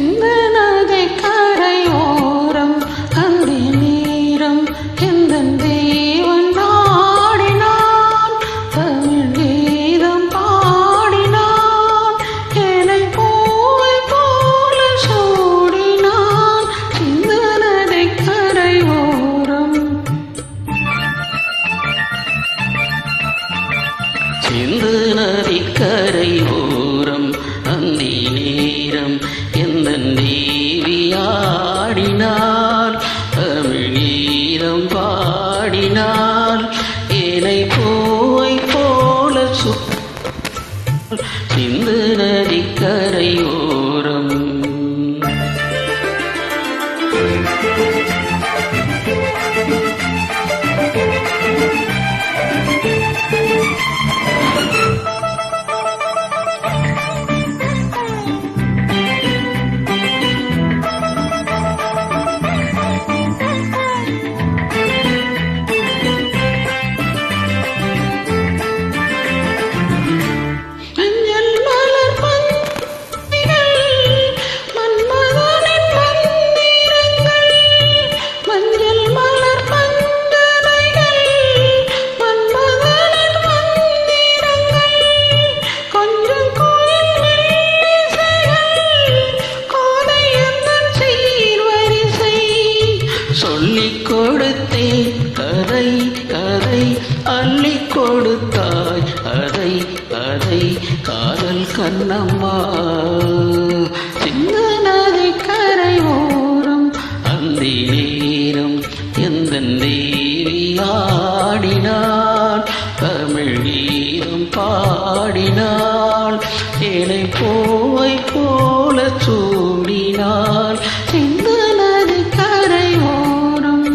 சிந்தனதை கரையோரம் அந்தி நேரம் எந்தன் தேவன் நாடினான் தமிழ் கீதம் பாடினான் என்னை பூவை போல சூடினான் சிந்தனதை கரையோரம் சிந்து நதிக்கரையோரம் அந்தி நேரம் எந்தன் தேவியாடினாள் தமிழ் கீதம் பாடினாள் ஏனை பூவை போல சிந்து நதிக்கரையோரம் சொல்லிக் கொடுத்தேன் கதை கதை அள்ளிக் கொடுத்தாய் அதை அதை காதல் கண்ணம்மா சின்ன நதி கரையோரம் அந்தி நேரம் எந்தன் தேவி ஆடினாள் தமிழ் கீதம் பாடினாள் என்னை பூவை போல சூடினாள் சின்ன நதி கரையோரம்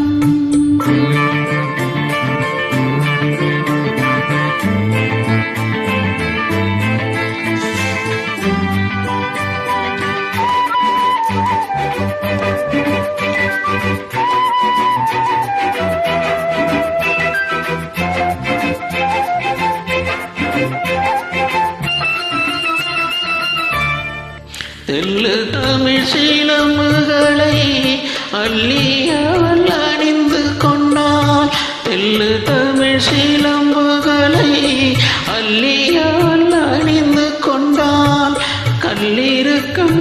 தெல்லு தமிழ் சீலமுகளை அள்ளி அவள் அணிந்து கொண்டாள் தெல்லு தமிழ் சீலம்புகளை அள்ளி அவள் அணிந்து கொண்டாள் கல்லிருக்கம்